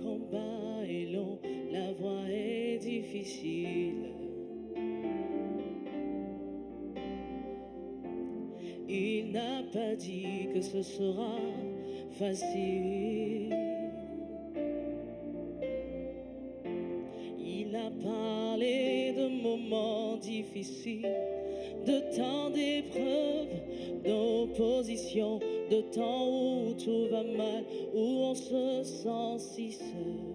combat est long, la voie est difficile. Il n'a pas dit que ce sera facile. Il a parlé de moments difficiles, de temps d'épreuves, d'opposition, de temps où tout va mal, où on se sent si seul.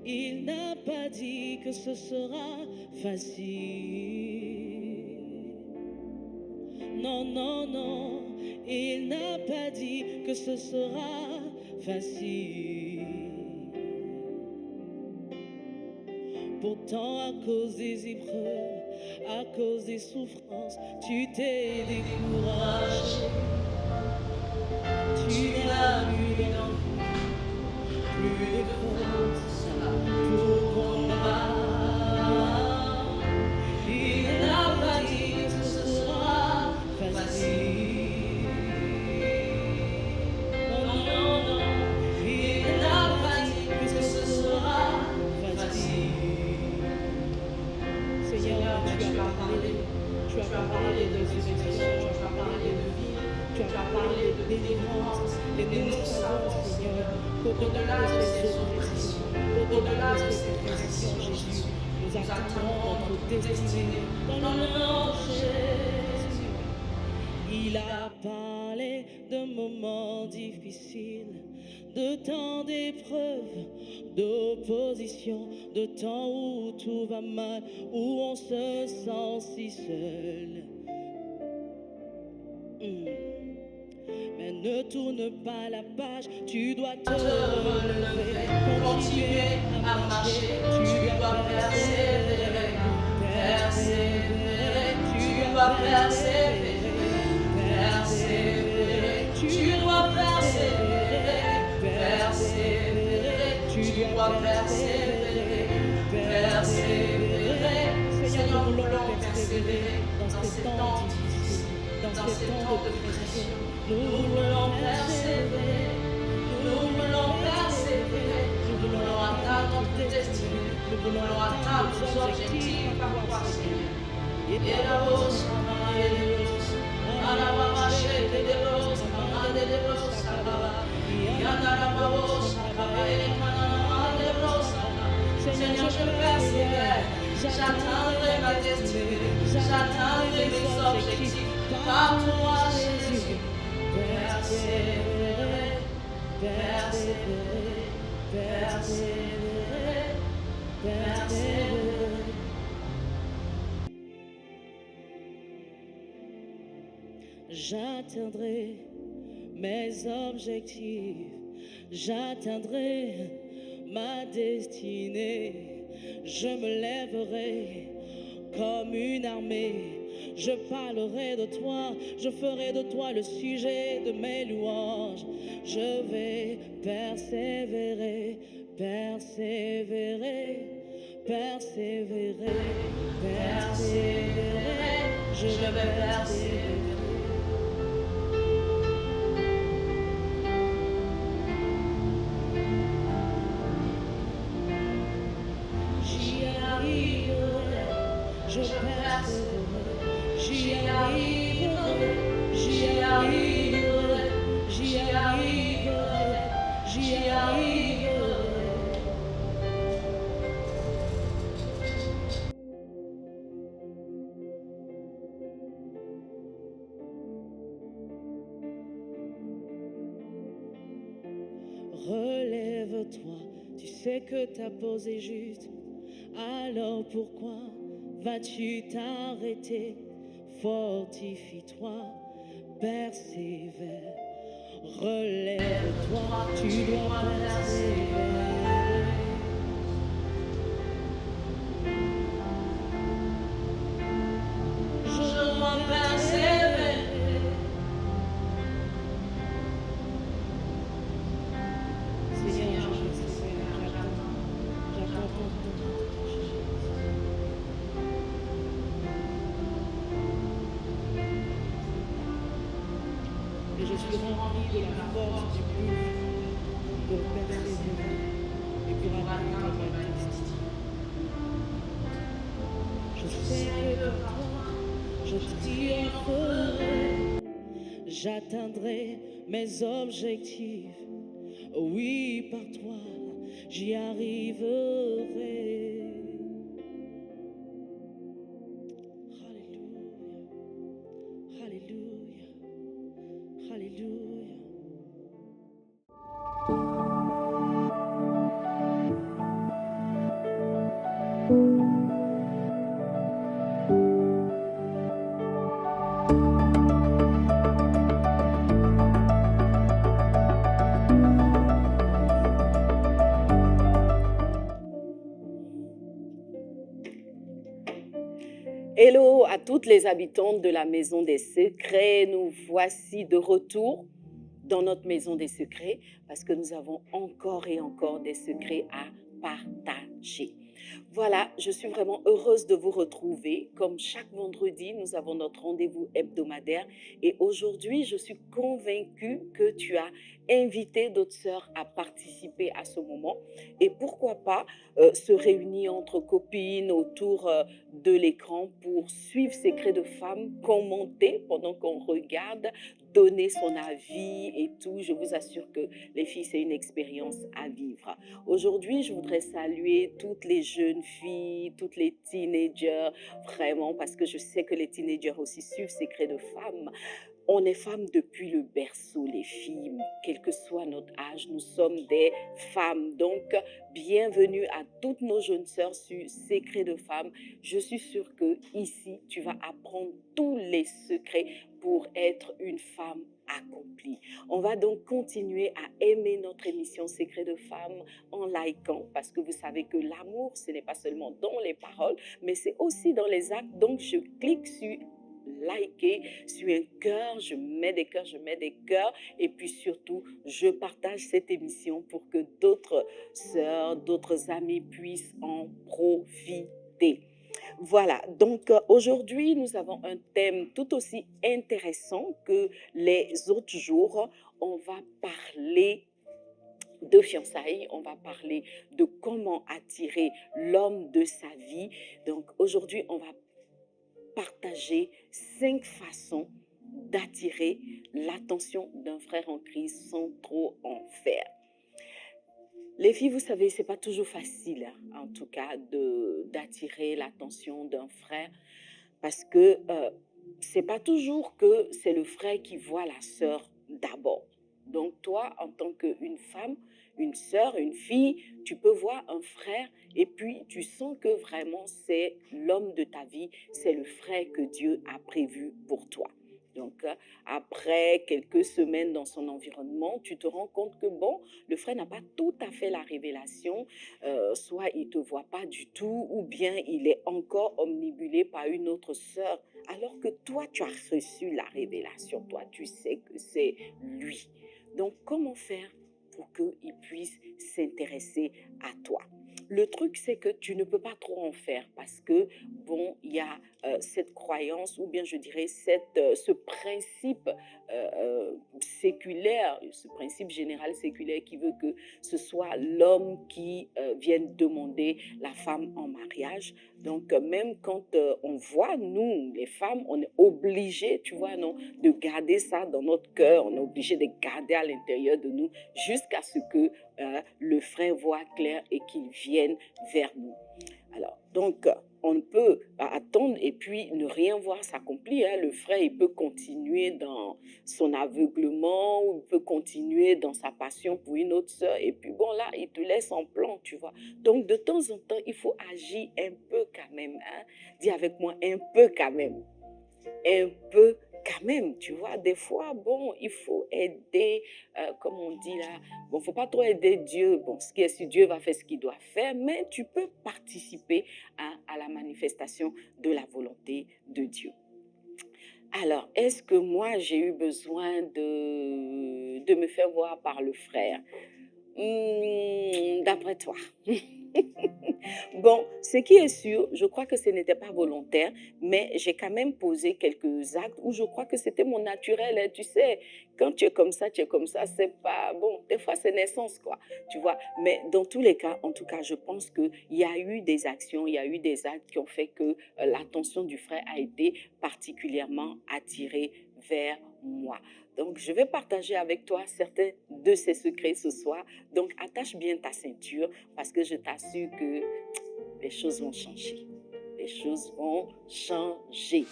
Il n'a pas dit que ce sera facile. Non, non, non, il n'a pas dit que ce sera facile. Pourtant, à cause des épreuves, à cause des souffrances, tu t'es découragé. Tu n'as plus d'envie, plus de force pour combattre. Il n'a pas dit que ce sera facile. Non, non, non, il n'a pas dit que ce sera facile. Seigneur, tu as parlé de situation, tu as parlé de vie, tu as parlé de délivrance. Et nous savons, Seigneur, qu'au-delà de ces oppressions, au-delà de ces pressions, Jésus, nous attendons notre destinée dans le nom de Jésus. Il a parlé de moments difficiles, de temps d'épreuves, d'opposition, de temps où tout va mal, où on se sent si seul. Mais ne tourne pas la page, tu dois te relever, continuer à marcher, tu dois persévérer, persévérer, tu dois persévérer, persévérer, tu dois persévérer, persévérer, tu dois persévérer, persévérer. Seigneur, nous voulons persévérer dans ces temps difficiles, dans ces temps de pression. Nous voulons persévérer, nous voulons persévérer, nous voulons atteindre notre destinée, nous voulons atteindre nos objectifs par toi, Seigneur. Et la rose, et les roses, à la marche, et les roses, à les roses, à la rose, Seigneur, je persévère, j'atteindrai ma destinée, j'atteindrai mes objectifs par toi, Jésus. Persévérer, persévérer, persévérer, persévérer. J'atteindrai mes objectifs, j'atteindrai ma destinée. Je me lèverai comme une armée. Je parlerai de toi, je ferai de toi le sujet de mes louanges. Je vais persévérer, persévérer, persévérer, persévérer. Je vais persévérer. J'y arriverai, je persévérerai. J'y arriverai, j'y arriverai, j'y arriverai, j'y arriverai. Relève-toi, tu sais que ta pose est juste. Alors pourquoi vas-tu t'arrêter? Fortifie-toi, persévère. Relève-toi, tu dois persévérer. Je dois persévérer. Seigneur, je persévère, j'attends ton temps. et je suis rempli de la force du buffle pour persévérer et pour atteindre ma destinée. Je sais que par toi, je triompherai, j'atteindrai mes objectifs. Oui, par toi, j'y arriverai. Alléluia, Alléluia, Alléluia. Hello à toutes les habitantes de la Maison des Secrets. Nous voici de retour dans notre Maison des Secrets parce que nous avons encore et encore des secrets à partager. Voilà, je suis vraiment heureuse de vous retrouver. Comme chaque vendredi, nous avons notre rendez-vous hebdomadaire et aujourd'hui, je suis convaincue que tu as invité d'autres sœurs à participer à ce moment et pourquoi pas se réunir entre copines autour de l'écran pour suivre Secrets de Femmes, commenter pendant qu'on regarde, donner son avis et tout. Je vous assure que les filles, c'est une expérience à vivre. Aujourd'hui, je voudrais saluer toutes les jeunes filles, toutes les teenagers, vraiment, parce que je sais que les teenagers aussi suivent Secrets de Femmes. On est femmes depuis le berceau, les filles, quel que soit notre âge, nous sommes des femmes. Donc, bienvenue à toutes nos jeunes sœurs sur Secrets de Femmes. Je suis sûre que ici, tu vas apprendre tous les secrets pour être une femme accomplie. On va donc continuer à aimer notre émission Secrets de Femmes en likant, parce que vous savez que l'amour, ce n'est pas seulement dans les paroles, mais c'est aussi dans les actes. Donc, je clique sur liker, sur un cœur, je mets des cœurs et puis surtout, je partage cette émission pour que d'autres sœurs, d'autres amis puissent en profiter. Voilà, donc aujourd'hui, nous avons un thème tout aussi intéressant que les autres jours. On va parler de fiançailles, on va parler de comment attirer l'homme de sa vie. Donc aujourd'hui, on va partager 5 façons d'attirer l'attention d'un frère en Christ sans trop en faire. Les filles, vous savez, c'est pas toujours facile, en tout cas, d'attirer l'attention d'un frère parce que c'est pas toujours que c'est le frère qui voit la sœur d'abord. Donc toi, en tant qu'une femme, une sœur, une fille, tu peux voir un frère et puis tu sens que vraiment c'est l'homme de ta vie, c'est le frère que Dieu a prévu pour toi. Donc, après quelques semaines dans son environnement, tu te rends compte que bon, le frère n'a pas tout à fait la révélation, soit il ne te voit pas du tout, ou bien il est encore omnibulé par une autre sœur, alors que toi, tu as reçu la révélation, toi, tu sais que c'est lui. Donc, comment faire pour qu'il puisse s'intéresser à toi? Le truc, c'est que tu ne peux pas trop en faire parce que, bon, il y a cette croyance ou bien je dirais ce principe séculaire, ce principe général séculaire qui veut que ce soit l'homme qui vienne demander la femme en mariage. Donc, même quand on voit, nous, les femmes, on est obligé, tu vois, non, de garder ça dans notre cœur, on est obligé de garder à l'intérieur de nous jusqu'à ce que le frère voit clair et qu'il vienne vers nous. Alors, donc, on peut attendre et puis ne rien voir s'accomplir. Le frère, il peut continuer dans son aveuglement ou il peut continuer dans sa passion pour une autre sœur. Et puis bon, là, il te laisse en plan, tu vois. Donc, de temps en temps, il faut agir un peu quand même. Dis avec moi, un peu quand même. Un peu quand même, tu vois, des fois, bon, il faut aider, comme on dit là, bon, il ne faut pas trop aider Dieu, bon, ce qui est sur Dieu va faire ce qu'il doit faire, mais tu peux participer à la manifestation de la volonté de Dieu. Alors, est-ce que moi, j'ai eu besoin de me faire voir par le frère? D'après toi, Bon, ce qui est sûr, je crois que ce n'était pas volontaire, mais j'ai quand même posé quelques actes où je crois que c'était mon naturel, hein. Tu sais, quand tu es comme ça, tu es comme ça, c'est pas bon. Des fois, c'est naissance, quoi. Tu vois. Mais dans tous les cas, en tout cas, je pense qu'il y a eu des actions, il y a eu des actes qui ont fait que l'attention du frère a été particulièrement attirée vers moi. Donc, je vais partager avec toi certains de ces secrets ce soir. Donc, attache bien ta ceinture parce que je t'assure que les choses vont changer. Les choses vont changer.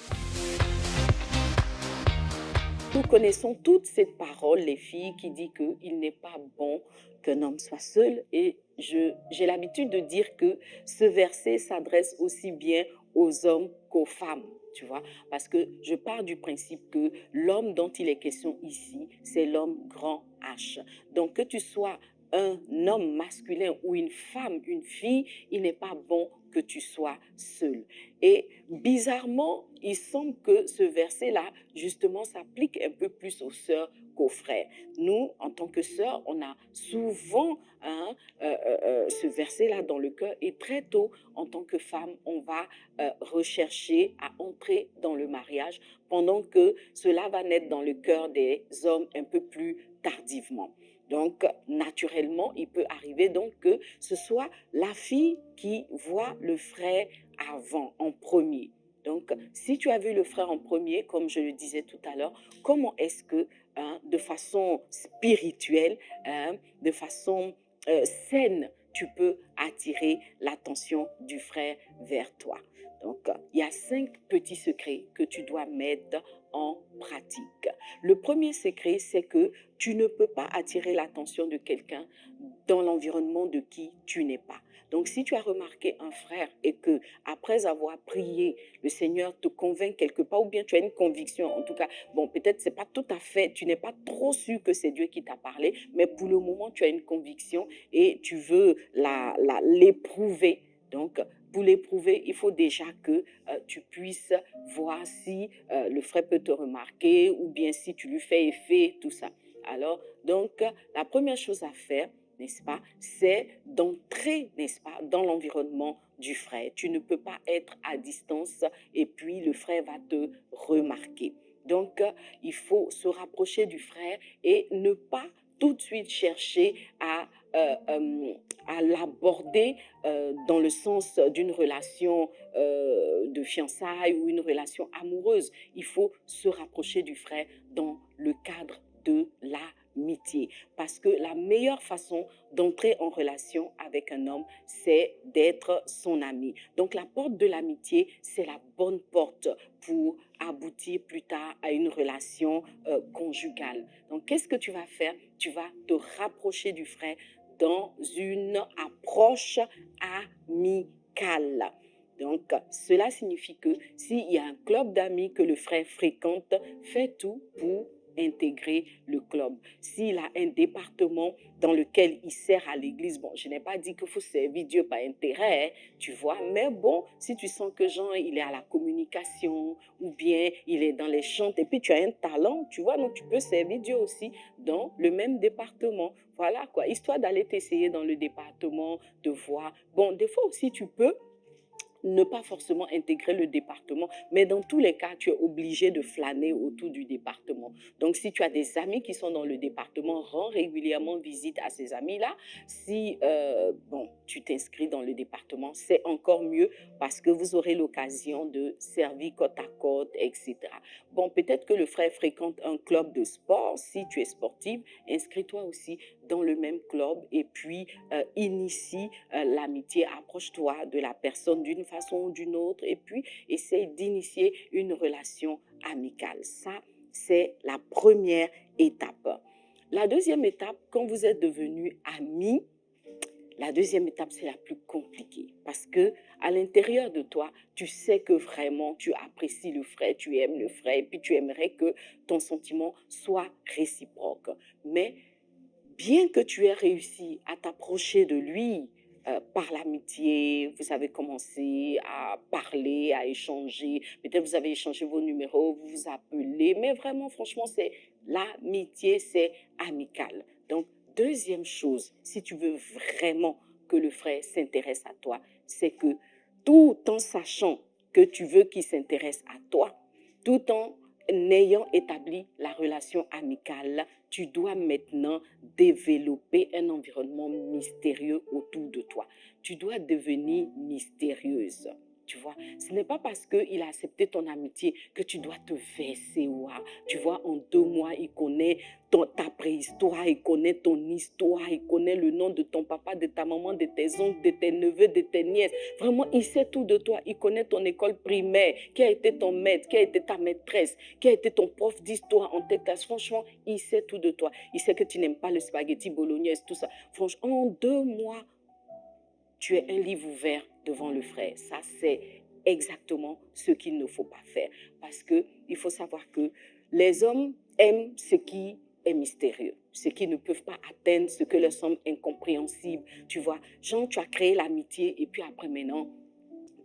Nous connaissons toute cette parole, les filles, qui dit qu'il n'est pas bon qu'un homme soit seul. Et j'ai l'habitude de dire que ce verset s'adresse aussi bien aux hommes qu'aux femmes. Tu vois, parce que je pars du principe que l'homme dont il est question ici, c'est l'homme grand H. Donc que tu sois un homme masculin ou une femme, une fille, il n'est pas bon que tu sois seul. Et bizarrement, il semble que ce verset-là, justement, s'applique un peu plus aux sœurs qu'aux frères. Nous, en tant que sœurs, on a souvent ce verset-là dans le cœur et très tôt, en tant que femme, on va rechercher à entrer dans le mariage pendant que cela va naître dans le cœur des hommes un peu plus tardivement. Donc, naturellement, il peut arriver donc que ce soit la fille qui voit le frère avant, en premier. Donc, si tu as vu le frère en premier, comme je le disais tout à l'heure, comment est-ce que, de façon spirituelle, de façon saine, tu peux attirer l'attention du frère vers toi? Donc, il y a 5 petits secrets que tu dois mettre en pratique. Le premier secret, c'est que tu ne peux pas attirer l'attention de quelqu'un dans l'environnement de qui tu n'es pas. Donc, si tu as remarqué un frère et que, après avoir prié, le Seigneur te convainc quelque part, ou bien tu as une conviction, en tout cas, bon, peut-être c'est pas tout à fait, tu n'es pas trop sûr que c'est Dieu qui t'a parlé, mais pour le moment, tu as une conviction et tu veux l'éprouver. Donc, pour l'éprouver, il faut déjà que tu puisses voir si le frère peut te remarquer ou bien si tu lui fais effet, tout ça. Alors, donc, la première chose à faire, n'est-ce pas, c'est d'entrer, n'est-ce pas, dans l'environnement du frère. Tu ne peux pas être à distance et puis le frère va te remarquer. Donc, il faut se rapprocher du frère et ne pas tout de suite chercher à l'aborder dans le sens d'une relation de fiançailles ou une relation amoureuse. Il faut se rapprocher du frère dans le cadre de l'amitié. Parce que la meilleure façon d'entrer en relation avec un homme, c'est d'être son ami. Donc la porte de l'amitié, c'est la bonne porte pour aboutir plus tard à une relation conjugale. Donc qu'est-ce que tu vas faire? Tu vas te rapprocher du frère dans une approche amicale. Donc, cela signifie que s'il y a un club d'amis que le frère fréquente, fais tout pour intégrer le club. S'il a un département dans lequel il sert à l'église, bon, je n'ai pas dit qu'il faut servir Dieu par intérêt, hein, tu vois, mais bon, si tu sens que Jean, il est à la communication ou bien il est dans les chants et puis tu as un talent, tu vois, donc tu peux servir Dieu aussi dans le même département. Voilà quoi, histoire d'aller t'essayer dans le département, de voir. Bon, des fois aussi tu peux ne pas forcément intégrer le département, mais dans tous les cas, tu es obligé de flâner autour du département. Donc, si tu as des amis qui sont dans le département, rends régulièrement visite à ces amis-là. Si bon, tu t'inscris dans le département, c'est encore mieux parce que vous aurez l'occasion de servir côte à côte, etc. Bon, peut-être que le frère fréquente un club de sport. Si tu es sportive, inscris-toi aussi dans le même club et puis initie l'amitié, approche-toi de la personne d'une façon ou d'une autre et puis essaye d'initier une relation amicale. Ça, c'est la première étape. La deuxième étape, quand vous êtes devenus amis, la deuxième étape, c'est la plus compliquée parce que à l'intérieur de toi, tu sais que vraiment tu apprécies le frère, tu aimes le frère et puis tu aimerais que ton sentiment soit réciproque. Mais bien que tu aies réussi à t'approcher de lui par l'amitié, vous avez commencé à parler, à échanger, peut-être vous avez échangé vos numéros, vous vous appelez, mais vraiment, franchement, c'est l'amitié, c'est amical. Donc, deuxième chose, si tu veux vraiment que le frère s'intéresse à toi, c'est que tout en sachant que tu veux qu'il s'intéresse à toi, tout en ayant établi la relation amicale, tu dois maintenant développer un environnement mystérieux autour de toi. Tu dois devenir mystérieuse. Tu vois, ce n'est pas parce qu'il a accepté ton amitié que tu dois te verser. Wow. Tu vois, en 2 mois, il connaît ta préhistoire, il connaît ton histoire, il connaît le nom de ton papa, de ta maman, de tes oncles, de tes neveux, de tes nièces. Vraiment, il sait tout de toi. Il connaît ton école primaire, qui a été ton maître, qui a été ta maîtresse, qui a été ton prof d'histoire en telle classe. Franchement, il sait tout de toi. Il sait que tu n'aimes pas le spaghetti bolognaise, tout ça. Franchement, en 2 mois, tu es un livre ouvert devant le frère. Ça, c'est exactement ce qu'il ne faut pas faire. Parce qu'il faut savoir que les hommes aiment ce qui est mystérieux, ce qui ne peuvent pas atteindre, ce que leur semble incompréhensible. Tu vois, genre, tu as créé l'amitié et puis après maintenant,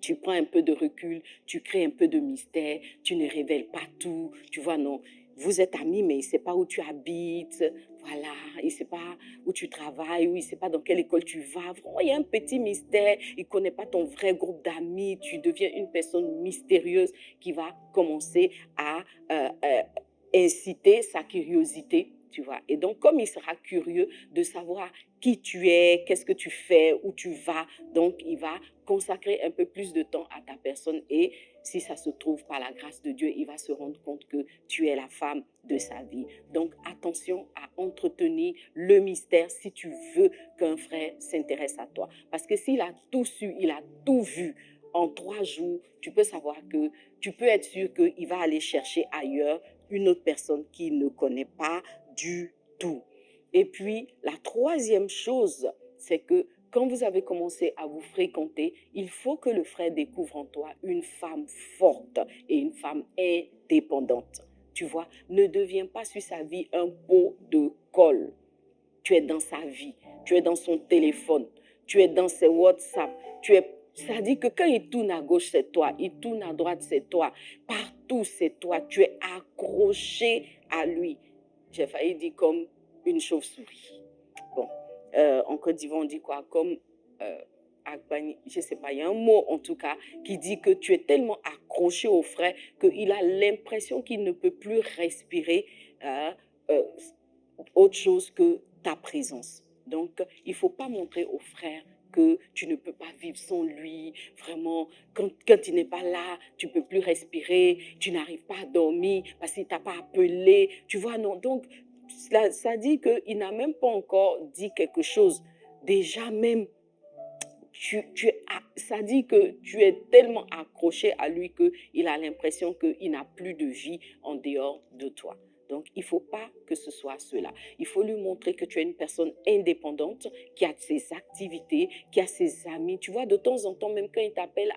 tu prends un peu de recul, tu crées un peu de mystère, tu ne révèles pas tout, tu vois, non. Vous êtes amis, mais il ne sait pas où tu habites, voilà, il ne sait pas où tu travailles, ou il ne sait pas dans quelle école tu vas. Vraiment, il y a un petit mystère, il ne connaît pas ton vrai groupe d'amis, tu deviens une personne mystérieuse qui va commencer à inciter sa curiosité, tu vois. Et donc, comme il sera curieux de savoir qui tu es, qu'est-ce que tu fais, où tu vas, donc il va consacrer un peu plus de temps à ta personne et si ça se trouve par la grâce de Dieu, il va se rendre compte que tu es la femme de sa vie. Donc attention à entretenir le mystère si tu veux qu'un frère s'intéresse à toi. Parce que s'il a tout su, il a tout vu en 3 jours, tu peux savoir que tu peux être sûr qu'il va aller chercher ailleurs une autre personne qu'il ne connaît pas du tout. Et puis, la troisième chose, c'est que quand vous avez commencé à vous fréquenter, il faut que le frère découvre en toi une femme forte et une femme indépendante. Tu vois, ne deviens pas sur sa vie un pot de colle. Tu es dans sa vie, tu es dans son téléphone, tu es dans ses WhatsApp, ça dit que quand il tourne à gauche, c'est toi, il tourne à droite, c'est toi, partout, c'est toi, tu es accroché à lui. J'ai failli dire comme une chauve-souris. Bon, en Côte d'Ivoire, on dit quoi? Comme, je ne sais pas, il y a un mot en tout cas qui dit que tu es tellement accroché au frère qu'il a l'impression qu'il ne peut plus respirer euh, autre chose que ta présence. Donc, il ne faut pas montrer au frère que tu ne peux pas vivre sans lui. Vraiment, quand il n'est pas là, tu ne peux plus respirer, tu n'arrives pas à dormir parce qu'il ne t'a pas appelé. Tu vois, non. Donc, ça dit qu'il n'a même pas encore dit quelque chose. Déjà même, ça dit que tu es tellement accroché à lui qu'il a l'impression qu'il n'a plus de vie en dehors de toi. Donc, il ne faut pas que ce soit cela. Il faut lui montrer que tu es une personne indépendante, qui a ses activités, qui a ses amis. Tu vois, de temps en temps, même quand il t'appelle,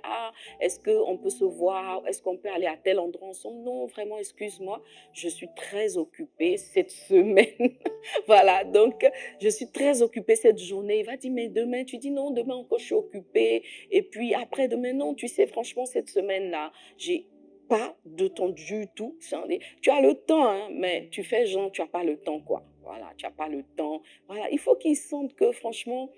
est-ce qu'on peut se voir? Est-ce qu'on peut aller à tel endroit ensemble? Non, vraiment, excuse-moi, je suis très occupée cette semaine. Voilà, donc, je suis très occupée cette journée. Il va dire, mais demain, tu dis non, demain encore, je suis occupée. Et puis, après, demain, non, tu sais, franchement, cette semaine-là, j'ai pas de temps du tout. Tu as le temps, hein, mais tu fais genre, tu n'as pas le temps, quoi. Voilà, tu n'as pas le temps. Voilà, il faut qu'il sente que, franchement,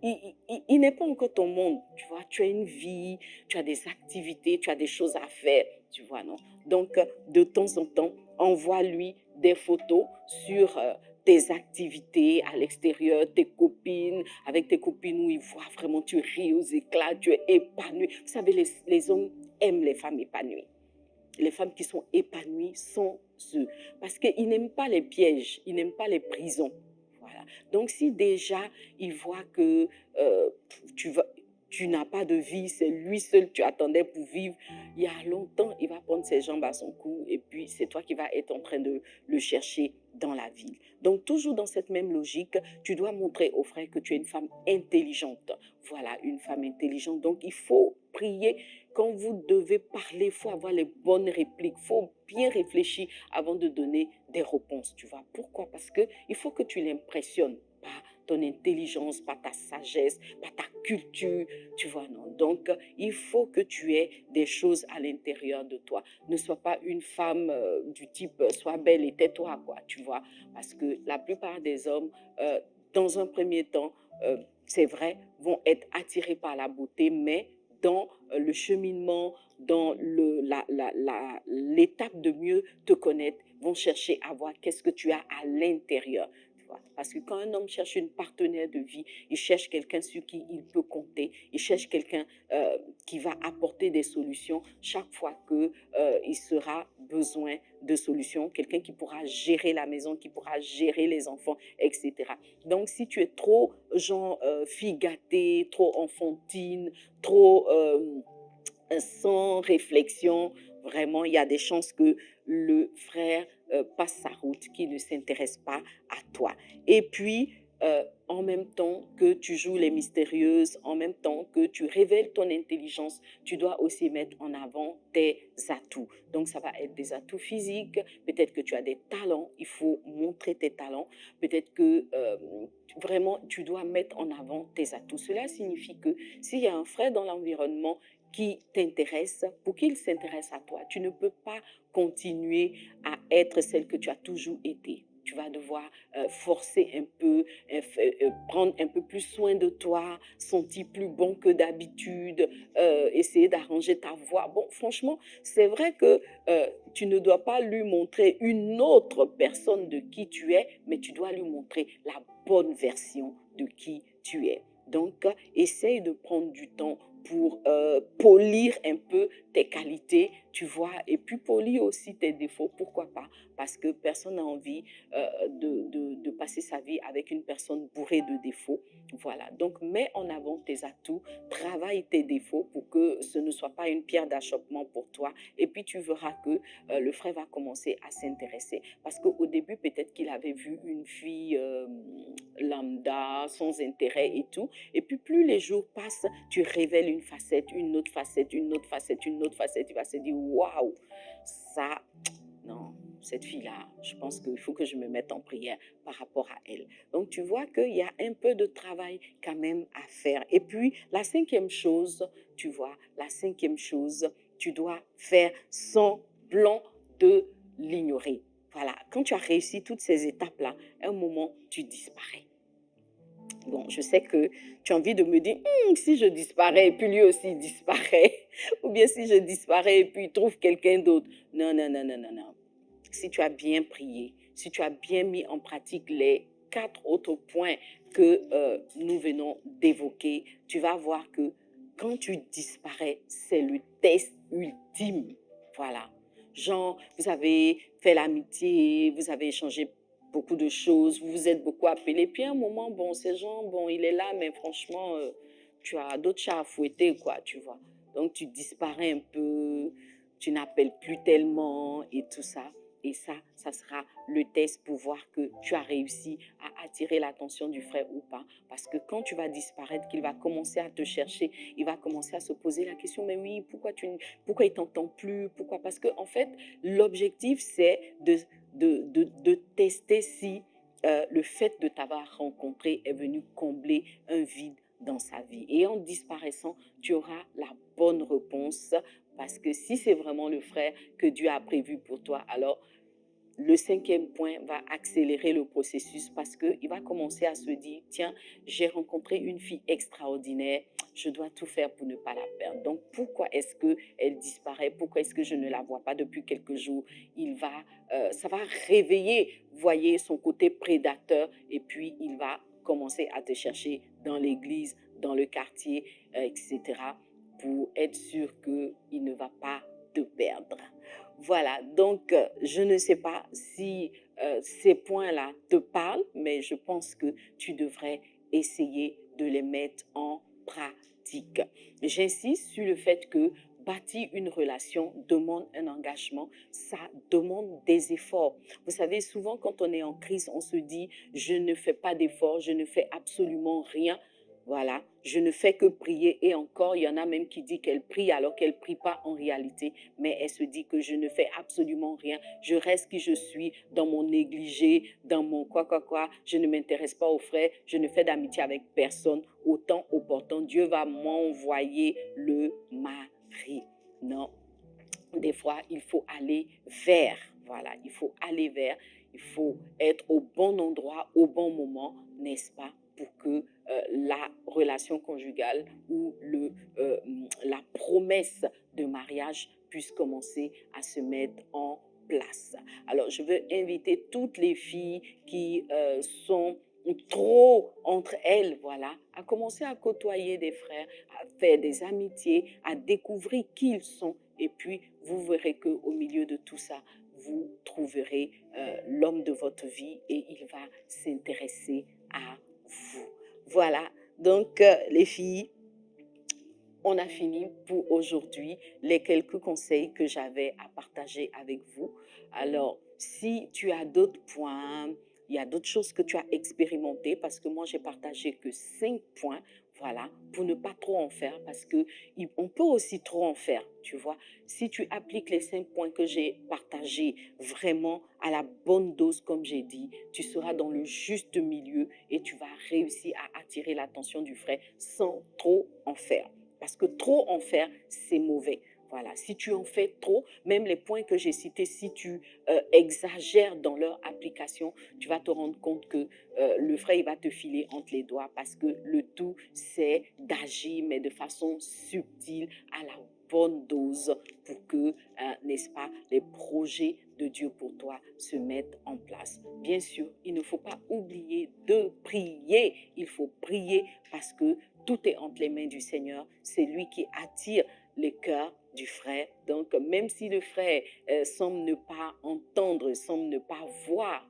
il n'est pas encore ton monde, tu vois. Tu as une vie, tu as des activités, tu as des choses à faire, tu vois, non? Donc, de temps en temps, envoie-lui des photos sur tes activités à l'extérieur, tes copines, avec tes copines où ils voient vraiment, tu ris aux éclats, tu es épanoui. Vous savez, les hommes aiment les femmes épanouies. Les femmes qui sont épanouies sans eux. Parce qu'ils n'aiment pas les pièges, ils n'aiment pas les prisons. Voilà. Donc, si déjà, ils voient que tu n'as pas de vie, c'est lui seul que tu attendais pour vivre, il y a longtemps, il va prendre ses jambes à son cou et puis c'est toi qui vas être en train de le chercher dans la ville. Donc, toujours dans cette même logique, tu dois montrer au frère que tu es une femme intelligente. Voilà, une femme intelligente. Donc, il faut prier. Quand vous devez parler, il faut avoir les bonnes répliques. Il faut bien réfléchir avant de donner des réponses, tu vois. Pourquoi? Parce qu'il faut que tu l'impressionnes par ton intelligence, par ta sagesse, par ta culture, tu vois, non. Donc, il faut que tu aies des choses à l'intérieur de toi. Ne sois pas une femme du type « sois belle et tais-toi », quoi, tu vois. Parce que la plupart des hommes dans un premier temps, c'est vrai, vont être attirés par la beauté, mais dans le cheminement, dans l'étape de mieux te connaître, vont chercher à voir qu'est-ce que tu as à l'intérieur. Parce que quand un homme cherche une partenaire de vie, il cherche quelqu'un sur qui il peut compter, il cherche quelqu'un qui va apporter des solutions chaque fois qu'il sera besoin de solutions, quelqu'un qui pourra gérer la maison, qui pourra gérer les enfants, etc. Donc, si tu es trop, genre, fille gâtée, trop enfantine, trop sans réflexion, vraiment, il y a des chances que le frère passe sa route, qu'il ne s'intéresse pas à toi. Et puis, en même temps que tu joues les mystérieuses, en même temps que tu révèles ton intelligence, tu dois aussi mettre en avant tes atouts. Donc, ça va être des atouts physiques, peut-être que tu as des talents, il faut montrer tes talents, peut-être que vraiment, tu dois mettre en avant tes atouts. Cela signifie que s'il y a un frère dans l'environnement qui t'intéresse, pour qu'il s'intéresse à toi, tu ne peux pas continuer à être celle que tu as toujours été. Tu vas devoir forcer un peu, prendre un peu plus soin de toi, sentir plus bon que d'habitude, essayer d'arranger ta voix. Bon, franchement, c'est vrai que tu ne dois pas lui montrer une autre personne de qui tu es, mais tu dois lui montrer la bonne version de qui tu es. Donc, essaye de prendre du temps pour polir un peu tes qualités, tu vois, et puis polir aussi tes défauts, pourquoi pas, parce que personne n'a envie de passer sa vie avec une personne bourrée de défauts. Voilà, donc mets en avant tes atouts, travaille tes défauts pour que ce ne soit pas une pierre d'achoppement pour toi, et puis tu verras que le frère va commencer à s'intéresser, parce qu'au début, peut-être qu'il avait vu une fille lambda, sans intérêt et tout, et puis plus les jours passent, tu révèles une facette, une autre facette, une autre facette, une autre facette, tu vas se dire, waouh, ça, non, cette fille-là, je pense qu'il faut que je me mette en prière par rapport à elle. Donc, tu vois qu'il y a un peu de travail quand même à faire. Et puis, la cinquième chose, tu vois, la cinquième chose, tu dois faire semblant de l'ignorer. Voilà, quand tu as réussi toutes ces étapes-là, à un moment, tu disparais. Bon, je sais que tu as envie de me dire, si je disparais et puis lui aussi disparaît, ou bien si je disparais et puis il trouve quelqu'un d'autre. Non, non, non, non, non, non. Si tu as bien prié, si tu as bien mis en pratique les 4 autres points que nous venons d'évoquer, tu vas voir que quand tu disparais, c'est le test ultime. Voilà. Genre, vous avez fait l'amitié, vous avez échangé beaucoup de choses, vous vous êtes beaucoup appelé, puis à un moment, bon, ces gens, bon, il est là, mais franchement, tu as d'autres chats à fouetter, quoi, tu vois. Donc, tu disparais un peu, tu n'appelles plus tellement et tout ça. Et ça sera le test pour voir que tu as réussi à attirer l'attention du frère ou pas. Parce que quand tu vas disparaître, qu'il va commencer à te chercher, il va commencer à se poser la question, mais oui, pourquoi il t'entend plus? Pourquoi? Parce que en fait, l'objectif, c'est de tester si le fait de t'avoir rencontré est venu combler un vide dans sa vie. Et en disparaissant, tu auras la bonne réponse, parce que si c'est vraiment le frère que Dieu a prévu pour toi, alors le cinquième point va accélérer le processus, parce qu'il va commencer à se dire, tiens, j'ai rencontré une fille extraordinaire, je dois tout faire pour ne pas la perdre. Donc, pourquoi est-ce qu'elle disparaît? Pourquoi est-ce que je ne la vois pas depuis quelques jours? Ça va réveiller, voyez, son côté prédateur, et puis il va commencer à te chercher dans l'église, dans le quartier, etc., pour être sûr qu'il ne va pas te perdre. Voilà, donc je ne sais pas si ces points-là te parlent, mais je pense que tu devrais essayer de les mettre en pratique. J'insiste sur le fait que bâtir une relation demande un engagement, ça demande des efforts. Vous savez, souvent quand on est en crise, on se dit, je ne fais pas d'efforts, je ne fais absolument rien. Voilà, je ne fais que prier, et encore, il y en a même qui disent qu'elle prie alors qu'elle ne prie pas en réalité, mais elle se dit que je ne fais absolument rien, je reste qui je suis, dans mon négligé, dans mon quoi, je ne m'intéresse pas aux frères, je ne fais d'amitié avec personne, au temps opportun, Dieu va m'envoyer le mari. Non, des fois, il faut aller vers, voilà, il faut aller vers, Il faut être au bon endroit, au bon moment, n'est-ce pas, pour que la relation conjugale ou la promesse de mariage puisse commencer à se mettre en place. Alors, je veux inviter toutes les filles qui sont trop entre elles, voilà, à commencer à côtoyer des frères, à faire des amitiés, à découvrir qui ils sont. Et puis, vous verrez qu'au milieu de tout ça, vous trouverez l'homme de votre vie et il va s'intéresser à vous. Voilà, donc les filles, on a fini pour aujourd'hui les quelques conseils que j'avais à partager avec vous. Alors, si tu as d'autres points, il y a d'autres choses que tu as expérimentées, parce que moi, j'ai partagé que 5 points, voilà, pour ne pas trop en faire, parce qu'on peut aussi trop en faire, tu vois. Si tu appliques les 5 points que j'ai partagés vraiment à la bonne dose, comme j'ai dit, tu seras dans le juste milieu et tu vas réussir à attirer l'attention du frère sans trop en faire. Parce que trop en faire, c'est mauvais. Voilà, si tu en fais trop, même les points que j'ai cités, si tu exagères dans leur application, tu vas te rendre compte que le frère, il va te filer entre les doigts, parce que le tout, c'est d'agir, mais de façon subtile, à la bonne dose, pour que, n'est-ce pas, les projets de Dieu pour toi se mettent en place. Bien sûr, il ne faut pas oublier de prier. Il faut prier, parce que tout est entre les mains du Seigneur. C'est lui qui attire les cœurs du frère. Donc, même si le frère semble ne pas entendre, semble ne pas voir,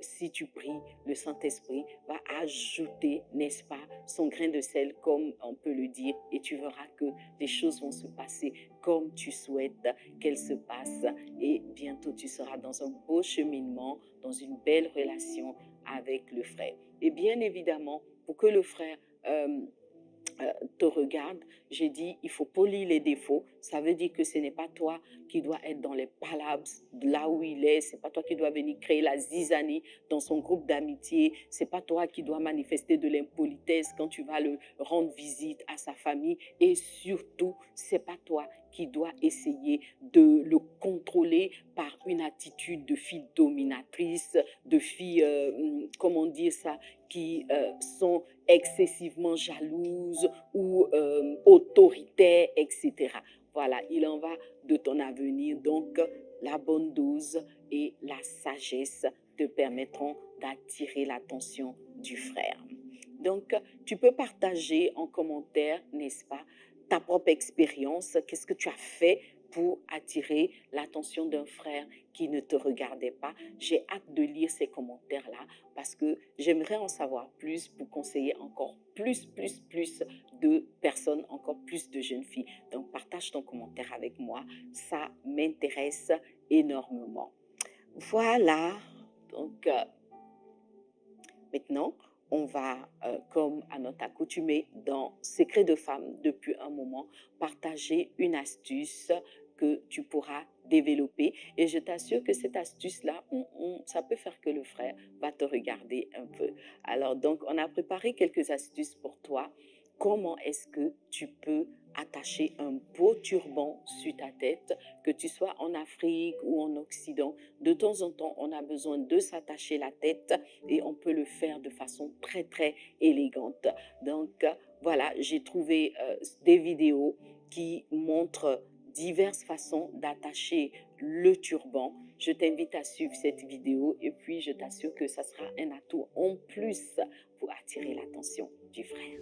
si tu pries, le Saint-Esprit va ajouter, n'est-ce pas, son grain de sel, comme on peut le dire, et tu verras que les choses vont se passer comme tu souhaites qu'elles se passent, et bientôt tu seras dans un beau cheminement, dans une belle relation avec le frère. Et bien évidemment, pour que le frère te regarde, j'ai dit, il faut polir les défauts. Ça veut dire que ce n'est pas toi qui dois être dans les palabres, là où il est. C'est pas toi qui dois venir créer la zizanie dans son groupe d'amitié. C'est pas toi qui dois manifester de l'impolitesse quand tu vas le rendre visite à sa famille. Et surtout, c'est pas toi qui dois essayer de le contrôler par une attitude de fille dominatrice, de fille, comment dire ça, qui sont excessivement jalouses ou autoritaires, etc. Voilà, il en va de ton avenir. Donc, la bonne dose et la sagesse te permettront d'attirer l'attention du frère. Donc, tu peux partager en commentaire, n'est-ce pas, ta propre expérience. Qu'est-ce que tu as fait pour attirer l'attention d'un frère qui ne te regardait pas? J'ai hâte de lire ces commentaires-là, parce que j'aimerais en savoir plus pour conseiller encore plus de personnes, encore plus de jeunes filles. Donc, partage ton commentaire avec moi. Ça m'intéresse énormément. Voilà. Donc, maintenant, on va, comme à notre accoutumée dans Secret de femme depuis un moment, partager une astuce que tu pourras développer. Et je t'assure que cette astuce-là, ça peut faire que le frère va te regarder un peu. Alors, donc, on a préparé quelques astuces pour toi. Comment est-ce que tu peux attacher un beau turban sur ta tête, que tu sois en Afrique ou en Occident? De temps en temps, on a besoin de s'attacher la tête, et on peut le faire de façon très élégante. Donc, voilà, j'ai trouvé des vidéos qui montrent diverses façons d'attacher le turban. Je t'invite à suivre cette vidéo, et puis je t'assure que ça sera un atout en plus pour attirer l'attention du frère.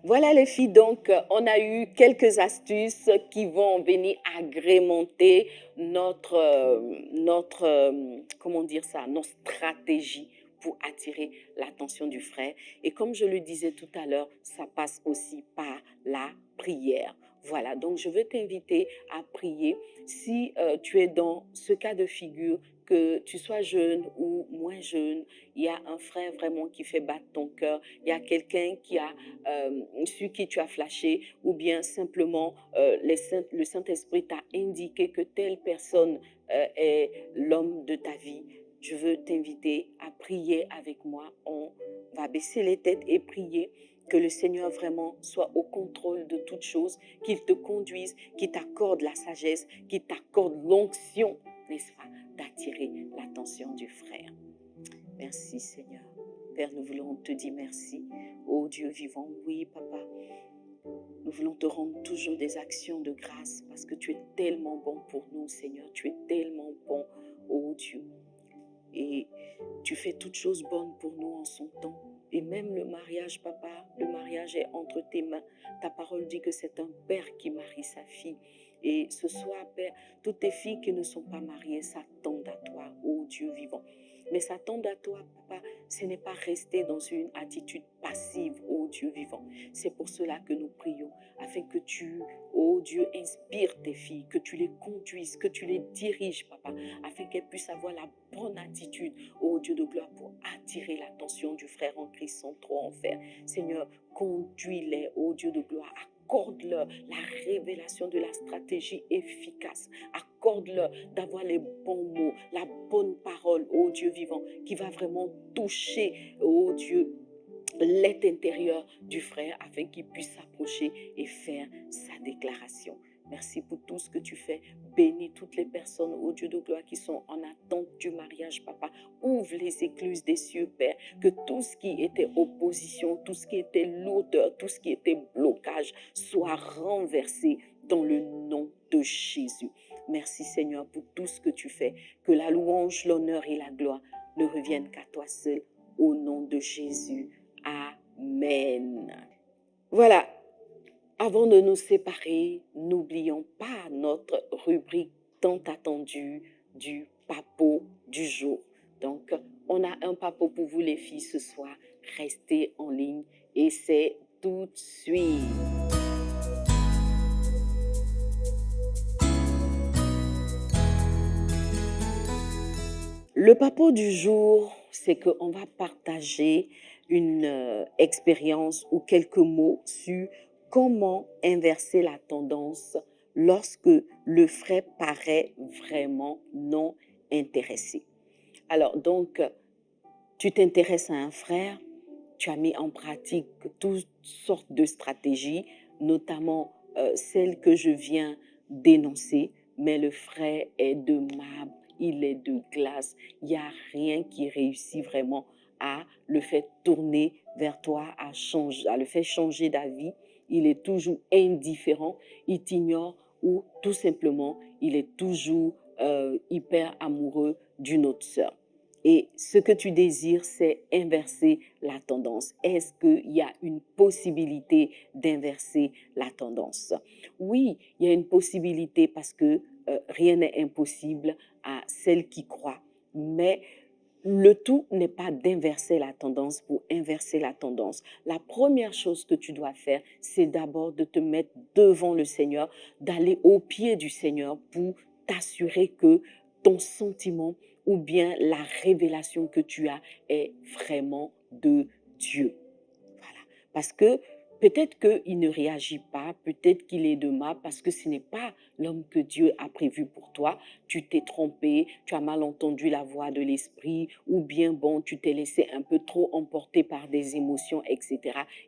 Voilà les filles, donc on a eu quelques astuces qui vont venir agrémenter comment dire ça, nos stratégies pour attirer l'attention du frère. Et comme je le disais tout à l'heure, ça passe aussi par la prière. Voilà, donc je veux t'inviter à prier. Si tu es dans ce cas de figure, que tu sois jeune ou moins jeune, il y a un frère vraiment qui fait battre ton cœur, il y a quelqu'un qui a sur qui tu as flashé, ou bien simplement le Saint-Esprit t'a indiqué que telle personne est l'homme de ta vie. Je veux t'inviter à prier avec moi. On va baisser les têtes et prier que le Seigneur vraiment soit au contrôle de toutes choses, qu'il te conduise, qu'il t'accorde la sagesse, qu'il t'accorde l'onction, n'est-ce pas, d'attirer l'attention du frère. Merci Seigneur. Père, nous voulons te dire merci. Oh Dieu vivant, oui papa, nous voulons te rendre toujours des actions de grâce parce que tu es tellement bon pour nous Seigneur. Tu es tellement bon, oh Dieu. Et tu fais toutes choses bonnes pour nous en son temps. Et même le mariage, papa, le mariage est entre tes mains. Ta parole dit que c'est un père qui marie sa fille. Et ce soir, Père, toutes tes filles qui ne sont pas mariées s'attendent à toi, ô Dieu vivant. Mais s'attendre à toi, papa, ce n'est pas rester dans une attitude passive, ô Dieu vivant. C'est pour cela que nous prions, afin que tu, ô Dieu, inspires tes filles, que tu les conduises, que tu les diriges, papa, afin qu'elles puissent avoir la bonne attitude, ô Dieu de gloire, pour attirer l'attention du frère en Christ sans trop en faire. Seigneur, conduis-les, ô Dieu de gloire, accorde-leur la révélation de la stratégie efficace. Accorde-leur d'avoir les bons mots, la bonne parole, ô Dieu vivant, qui va vraiment toucher, ô Dieu, l'être intérieur du frère afin qu'il puisse s'approcher et faire sa déclaration. Merci pour tout ce que tu fais. Bénis toutes les personnes, ô Dieu de gloire, qui sont en attente du mariage, papa. Ouvre les écluses des cieux, Père. Que tout ce qui était opposition, tout ce qui était lourdeur, tout ce qui était blocage soit renversé dans le nom de Jésus. Merci Seigneur pour tout ce que tu fais. Que la louange, l'honneur et la gloire ne reviennent qu'à toi seul. Au nom de Jésus. Amen. Voilà. Avant de nous séparer, n'oublions pas notre rubrique tant attendue du papo du jour. Donc, on a un papo pour vous les filles ce soir. Restez en ligne et c'est tout de suite. Le papo du jour, c'est qu'on va partager une expérience ou quelques mots sur comment inverser la tendance lorsque le frère paraît vraiment non intéressé. Alors donc, tu t'intéresses à un frère, tu as mis en pratique toutes sortes de stratégies, notamment celle que je viens d'énoncer, mais le frère est de marbre, il est de glace, il n'y a rien qui réussit vraiment à le faire tourner vers toi, à le faire changer d'avis. Il est toujours indifférent, il t'ignore ou tout simplement, il est toujours hyper amoureux d'une autre sœur. Et ce que tu désires, c'est inverser la tendance. Est-ce qu'il y a une possibilité d'inverser la tendance? Oui, il y a une possibilité parce que rien n'est impossible à celle qui croit. Mais le tout n'est pas d'inverser la tendance pour inverser la tendance. La première chose que tu dois faire, c'est d'abord de te mettre devant le Seigneur, d'aller au pied du Seigneur pour t'assurer que ton sentiment ou bien la révélation que tu as est vraiment de Dieu. Voilà. Parce que peut-être qu'il ne réagit pas, peut-être qu'il est de mal, parce que ce n'est pas l'homme que Dieu a prévu pour toi. Tu t'es trompé, tu as mal entendu la voix de l'esprit, ou bien bon, tu t'es laissé un peu trop emporter par des émotions, etc.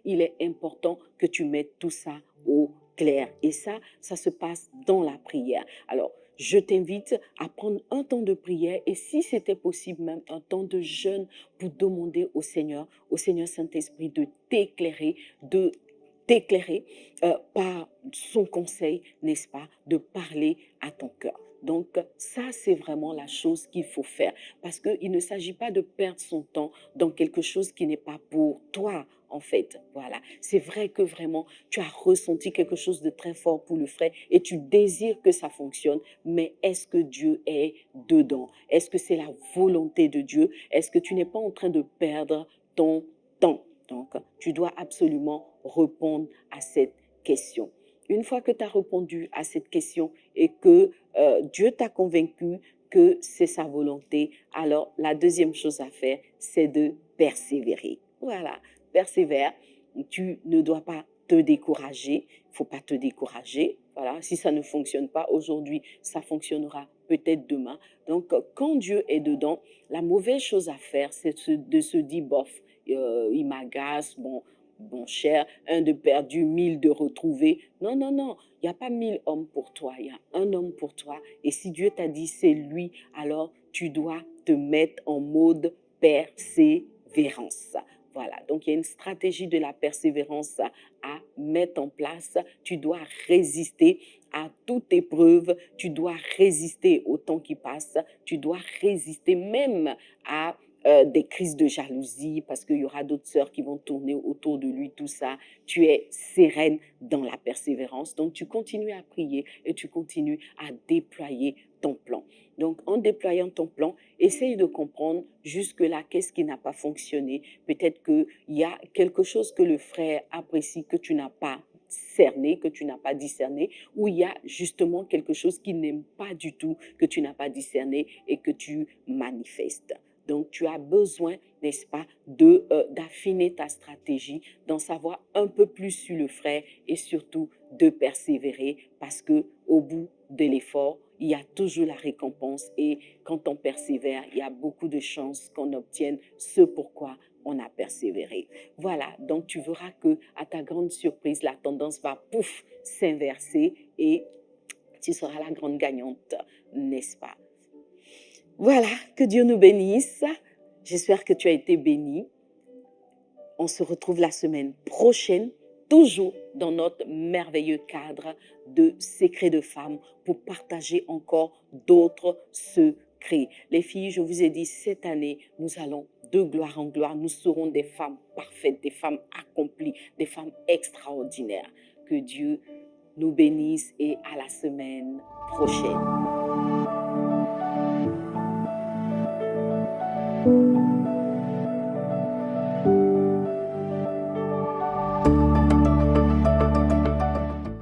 Il est important que tu mettes tout ça au clair. Et ça se passe dans la prière. Alors, je t'invite à prendre un temps de prière et si c'était possible même un temps de jeûne pour demander au Seigneur Saint-Esprit de t'éclairer, par son conseil, n'est-ce pas, de parler à ton cœur. Donc, ça, c'est vraiment la chose qu'il faut faire parce qu'il ne s'agit pas de perdre son temps dans quelque chose qui n'est pas pour toi, en fait. Voilà. C'est vrai que vraiment, tu as ressenti quelque chose de très fort pour le frère et tu désires que ça fonctionne, mais est-ce que Dieu est dedans? Est-ce que c'est la volonté de Dieu? Est-ce que tu n'es pas en train de perdre ton temps? Donc, tu dois absolument répondre à cette question. Une fois que tu as répondu à cette question et que Dieu t'a convaincu que c'est sa volonté, alors la deuxième chose à faire, c'est de persévérer. Voilà, persévère. Tu ne dois pas te décourager. Il ne faut pas te décourager. Voilà, si ça ne fonctionne pas aujourd'hui, ça fonctionnera peut-être demain. Donc, quand Dieu est dedans, la mauvaise chose à faire, c'est de se dire, bof, il m'agace, bon cher, un de perdu, 1000 de retrouvé. Non, non, non, il n'y a pas 1000 hommes pour toi, il y a un homme pour toi. Et si Dieu t'a dit c'est lui, alors tu dois te mettre en mode persévérance. Voilà, donc il y a une stratégie de la persévérance à mettre en place. Tu dois résister à toute épreuve, tu dois résister au temps qui passe, tu dois résister même à des crises de jalousie parce qu'il y aura d'autres sœurs qui vont tourner autour de lui, tout ça. Tu es sereine dans la persévérance. Donc, tu continues à prier et tu continues à déployer ton plan. Donc, en déployant ton plan, essaye de comprendre jusque-là qu'est-ce qui n'a pas fonctionné. Peut-être qu'il y a quelque chose que le frère apprécie que tu n'as pas cerné, que tu n'as pas discerné, ou il y a justement quelque chose qu'il n'aime pas du tout, que tu n'as pas discerné et que tu manifestes. Donc, tu as besoin, n'est-ce pas, d'affiner ta stratégie, d'en savoir un peu plus sur le frère et surtout de persévérer parce que au bout de l'effort, il y a toujours la récompense et quand on persévère, il y a beaucoup de chances qu'on obtienne ce pourquoi on a persévéré. Voilà, donc tu verras que à ta grande surprise, la tendance va pouf s'inverser et tu seras la grande gagnante, n'est-ce pas? Voilà, que Dieu nous bénisse. J'espère que tu as été béni. On se retrouve la semaine prochaine, toujours dans notre merveilleux cadre de secrets de femmes pour partager encore d'autres secrets. Les filles, je vous ai dit, cette année, nous allons de gloire en gloire. Nous serons des femmes parfaites, des femmes accomplies, des femmes extraordinaires. Que Dieu nous bénisse et à la semaine prochaine.